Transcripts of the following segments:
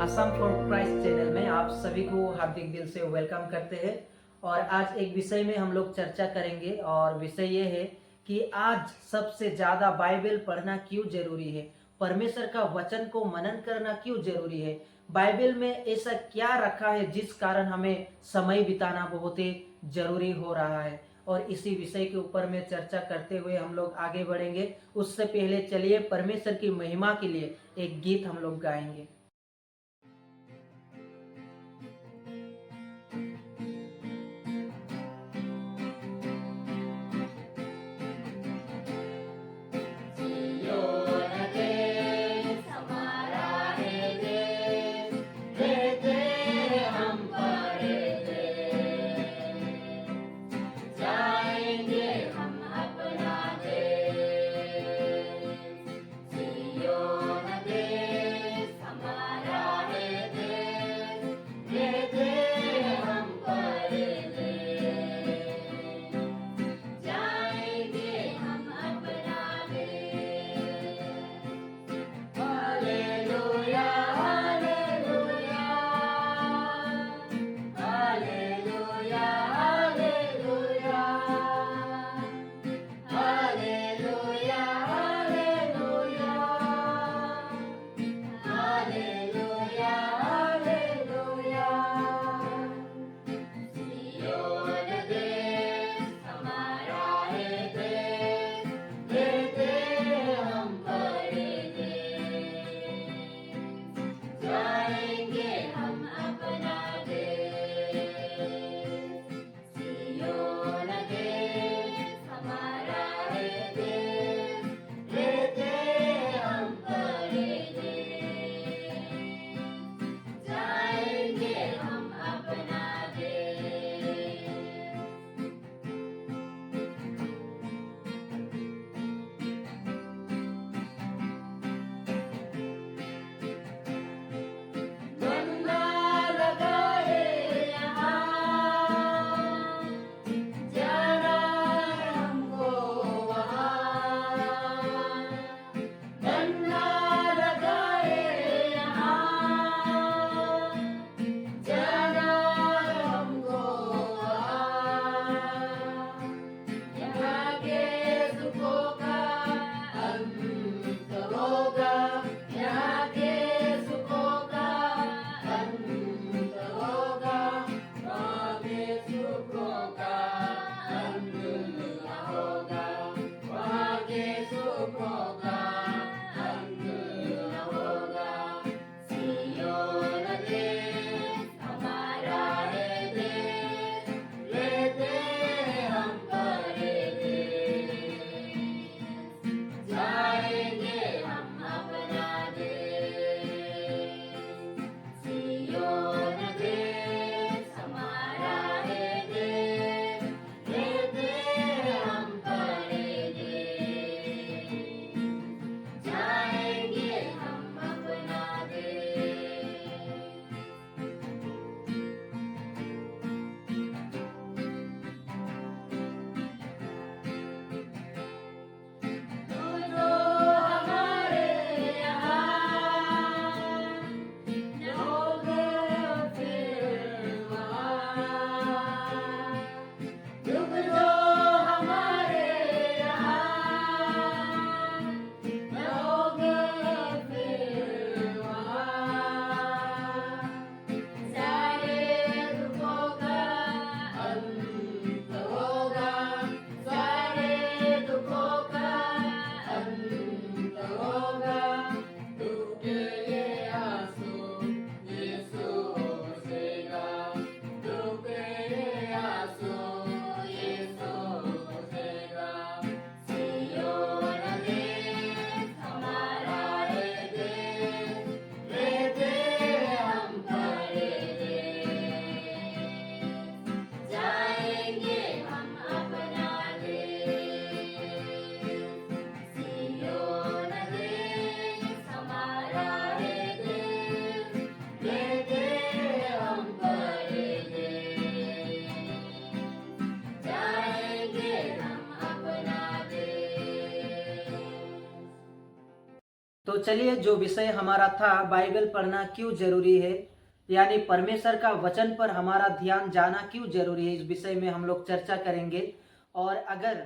Assam for Christ channel में आप सभी को हार्दिक दिल से वेलकम करते हैं। और आज एक विषय में हम लोग चर्चा करेंगे और विषय ये है कि आज सबसे ज़्यादा बाइबल पढ़ना क्यों जरूरी है, परमेश्वर का वचन को मनन करना क्यों जरूरी है, बाइबल में ऐसा क्या रखा है जिस कारण हमें समय बिताना बहुत ही जरूरी हो रहा है। और इसी विषय के ऊपर में चर्चा करते हुए हम लोग आगे बढ़ेंगे। उससे पहले चलिए परमेश्वर की महिमा के लिए एक गीत हम लोग गाएंगे। तो चलिए, जो विषय हमारा था बाइबल पढ़ना क्यों जरूरी है, यानी परमेश्वर का वचन पर हमारा ध्यान जाना क्यों जरूरी है, इस विषय में हम लोग चर्चा करेंगे। और अगर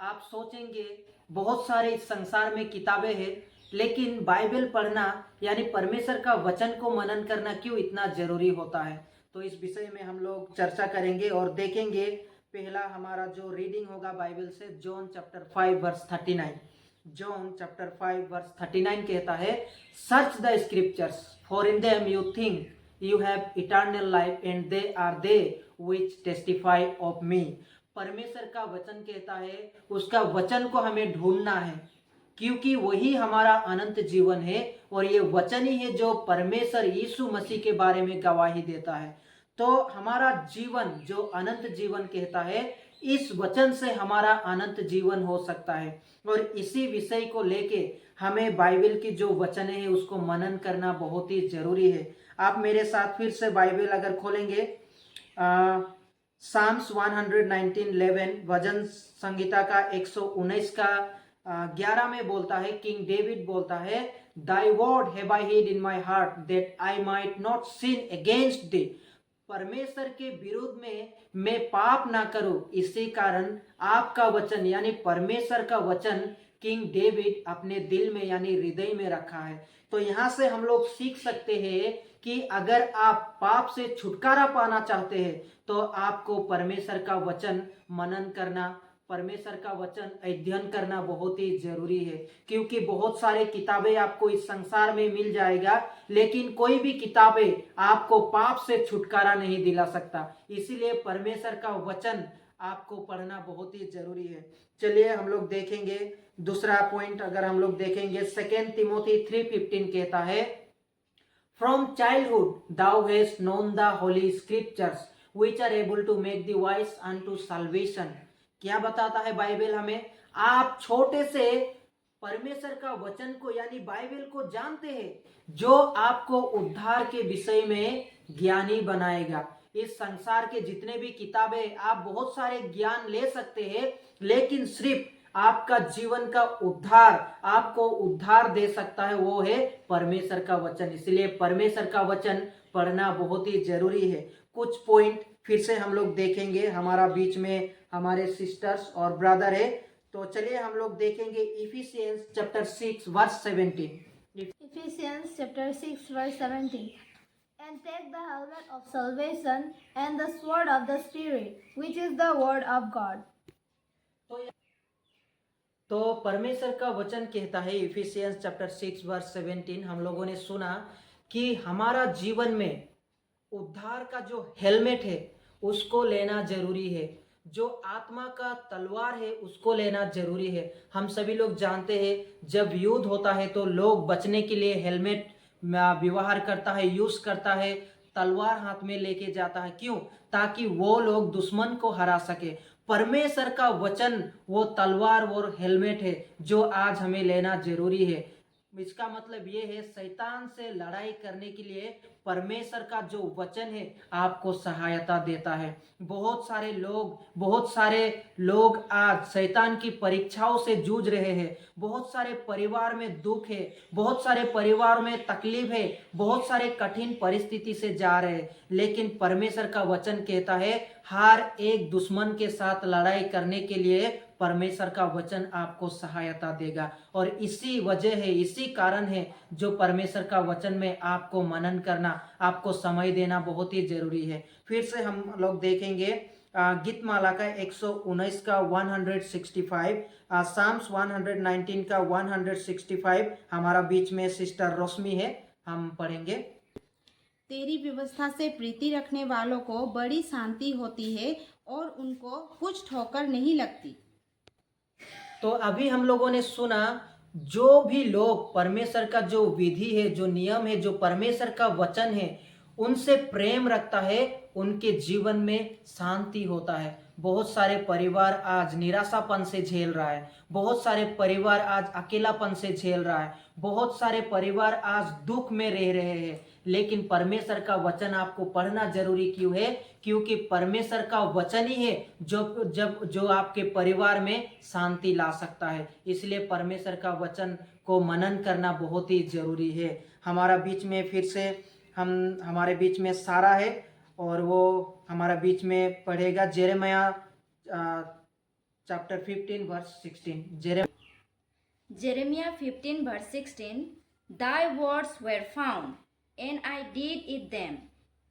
आप सोचेंगे बहुत सारे इस संसार में किताबें हैं, लेकिन बाइबल पढ़ना यानी परमेश्वर का वचन को मनन करना क्यों इतना जरूरी होता है, तो इस विषय में हम लोग चर्चा करेंगे और देखेंगे। पहला हमारा जो रीडिंग होगा बाइबल से, John chapter 5 verse 39। John chapter 5 verse 39 कहता है, search the scriptures for in them you think you have eternal life and they are they which testify of me. परमेश्वर का वचन कहता है उसका वचन को हमें ढूंढना है, क्योंकि वही हमारा अनंत जीवन है और ये वचन ही है जो परमेश्वर यीशु मसीह के बारे में गवाही देता है। तो हमारा जीवन जो अनंत जीवन कहता है, इस वचन से हमारा अनंत जीवन हो सकता है। और इसी विषय को लेके हमें बाइबल की जो वचन है उसको मनन करना बहुत ही जरूरी है। आप मेरे साथ फिर से बाइबल अगर खोलेंगे, साम्स 119:11 भजन संगीता का 119 का 11 में बोलता है, किंग डेविड बोलता है, thy word have I hid in my heart that I might not sin against thee. परमेश्वर के विरुद्ध में मैं पाप ना करूं, इसी कारण आपका वचन यानी परमेश्वर का वचन किंग डेविड अपने दिल में यानी हृदय में रखा है। तो यहाँ से हम लोग सीख सकते हैं कि अगर आप पाप से छुटकारा पाना चाहते हैं तो आपको परमेश्वर का वचन मनन करना, परमेश्वर का वचन अध्ययन करना बहुत ही जरूरी है। क्योंकि बहुत सारे किताबें आपको इस संसार में मिल जाएगा, लेकिन कोई भी किताबें आपको पाप से छुटकारा नहीं दिला सकता। इसीलिए परमेश्वर का वचन आपको पढ़ना बहुत ही जरूरी है। चलिए हम लोग देखेंगे दूसरा पॉइंट। अगर हम लोग देखेंगे 2 तिमोथी 3:15 कहता है, from childhood thou hast known the holy scriptures which are able to make the wise unto salvation. क्या बताता है बाइबल हमें? आप छोटे से परमेश्वर का वचन को यानी बाइबल को जानते हैं, जो आपको उद्धार के विषय में ज्ञानी बनाएगा। इस संसार के जितने भी किताबें, आप बहुत सारे ज्ञान ले सकते हैं, लेकिन सिर्फ आपका जीवन का उद्धार, आपको उद्धार दे सकता है, वो है परमेश्वर का वचन। इसलिए परमेश्वर का वचन पढ़ना बहुत ही जरूरी है। कुछ पॉइंट फिर से हम लोग देखेंगे। हमारा बीच में हमारे सिस्टर्स और ब्रदर है, तो चलिए हम लोग देखेंगे Ephesians chapter 6 verse 17। Ephesians chapter 6 verse 17. And take the helmet of salvation and the sword of the Spirit, which is the word of God. तो परमेश्वर का वचन कहता है इफिसियंस चैप्टर 6 वर्स 17, हम लोगों ने सुना कि हमारा जीवन में उद्धार का जो हेलमेट है उसको लेना जरूरी है, जो आत्मा का तलवार है उसको लेना जरूरी है। हम सभी लोग जानते हैं जब युद्ध होता है तो लोग बचने के लिए हेलमेट व्यवहार करता है, यूज करता है, तलवार हाथ में लेके जाता है। क्यों? ताकि वो लोग दुश्मन को हरा सके। परमेश्वर का वचन वो तलवार और हेलमेट है जो आज हमें लेना जरूरी है। इसका मतलब ये है, शैतान से लड़ाई करने के लिए परमेश्वर का जो वचन है आपको सहायता देता है। बहुत सारे लोग आज शैतान की परीक्षाओं से जूझ रहे हैं। बहुत सारे परिवार में दुख है, बहुत सारे परिवार में तकलीफ है, बहुत सारे कठिन परिस्थिति से जा रहे हैं, लेकिन परमेश्वर का वचन कहता है हर एक दुश्मन के साथ लड़ाई करने के लिए परमेश्वर का वचन आपको सहायता देगा। और इसी वजह है, इसी कारण है जो परमेश्वर का वचन में आपको मनन करना, आपको समय देना बहुत ही जरूरी है। फिर से हम लोग देखेंगे गीतमाला का 119 का 165, साम्स 119 का 165। हमारा बीच में सिस्टर रोशनी है, हम पढ़ेंगे। तेरी व्यवस्था से प्रीति रखने वालों को बड़ी शांति होती है और उनको कुछ ठोकर नहीं लगती। तो अभी हम लोगों ने सुना, जो भी लोग परमेश्वर का जो विधि है, जो नियम है, जो परमेश्वर का वचन है, उनसे प्रेम रखता है, उनके जीवन में शांति होता है। बहुत सारे परिवार आज निराशापन से झेल रहा है, बहुत सारे परिवार आज अकेलापन से झेल रहा है, बहुत सारे परिवार आज दुख में रह रहे हैं, लेकिन परमेश्वर का वचन आपको पढ़ना जरूरी क्यों है? क्योंकि परमेश्वर का वचन ही है जो आपके परिवार में शांति ला सकता है। इसलिए परमेश्वर का वचन को मनन करना बहुत ही जरूरी है। हमारा बीच में फिर से हमारे बीच में सारा है और वो हमारा बीच में पढ़ेगा Jeremiah chapter 15 verse 16। Jeremiah 15 verse 16, Thy words were found, and I did eat them,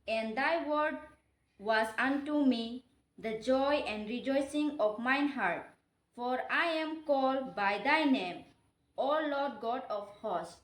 and thy word was unto me the joy and rejoicing of mine heart, for I am called by thy name, O Lord God of hosts.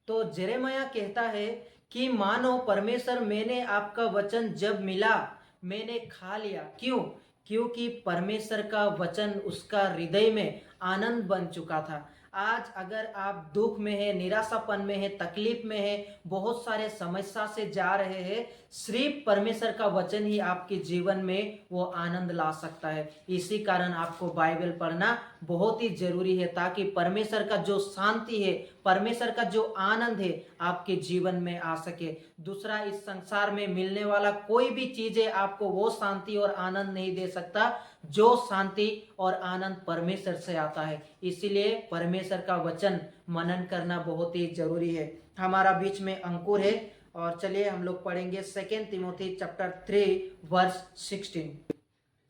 तो Jeremiah कहता है कि मानो परमेश्वर, मैंने आपका वचन जब मिला मैंने खा लिया। क्यों? क्योंकि परमेश्वर का वचन उसका हृदय में आनंद बन चुका था। आज अगर आप दुख में है, निराशापन में है, तकलीफ में है, बहुत सारे समस्या से जा रहे हैं, सिर्फ परमेश्वर का वचन ही आपके जीवन में वो आनंद ला सकता है। इसी कारण आपको बाइबल पढ़ना बहुत ही जरूरी है, ताकि परमेश्वर का जो शांति है, परमेश्वर का जो आनंद है आपके जीवन में आ सके। दूसरा, इस संसार में मिलने वाला कोई भी चीजें आपको वो शांति और आनंद नहीं दे सकता जो शांति और आनंद परमेश्वर से आता है। इसीलिए परमेश्वर का वचन मनन करना बहुत ही जरूरी है। हमारा बीच में अंकुर है और चलिए हम लोग पढ़ेंगे 2 Timothy chapter 3 verse 16।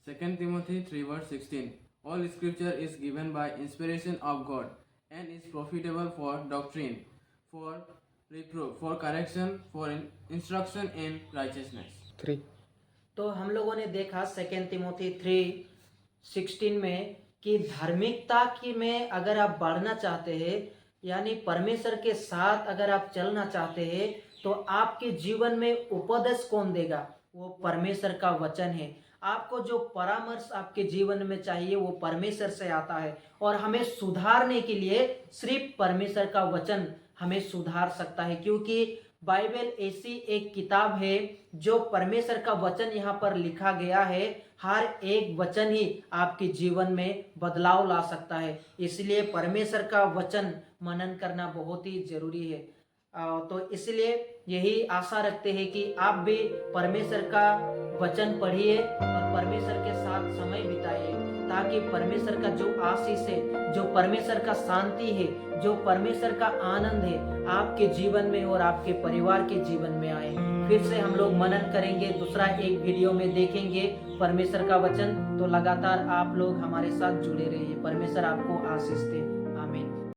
2 Timothy 3 verse 16. All scripture is given by inspiration of God and is profitable for doctrine, for reproof, for correction, for instruction in righteousness. तो हम लोगों ने देखा 2 तिमोथी 3:16 में कि धार्मिकता की में अगर आप बढ़ना चाहते हैं, यानी परमेश्वर के साथ अगर आप चलना चाहते हैं, तो आपके जीवन में उपदेश कौन देगा? वो परमेश्वर का वचन है। आपको जो परामर्श आपके जीवन में चाहिए वो परमेश्वर से आता है, और हमें सुधारने के लिए सिर्फ परमेश्वर का वचन हमें सुधार सकता है। क्योंकि बाइबल ऐसी एक किताब है जो परमेश्वर का वचन यहाँ पर लिखा गया है। हर एक वचन ही आपके जीवन में बदलाव ला सकता है। इसलिए परमेश्वर का वचन मनन करना बहुत ही जरूरी है। तो इसलिए यही आशा रखते हैं कि आप भी परमेश्वर का वचन पढ़िए और परमेश्वर के साथ समय बिताइए, ताकि परमेश्वर का जो आशीष है, जो परमेश्वर का शांति है, जो परमेश्वर का आनंद है आपके जीवन में और आपके परिवार के जीवन में आए। फिर से हम लोग मनन करेंगे, दूसरा एक वीडियो में देखेंगे परमेश्वर का वचन। तो लगातार आप लोग हमारे साथ जुड़े रहिए। परमेश्वर आपको आशीष दे।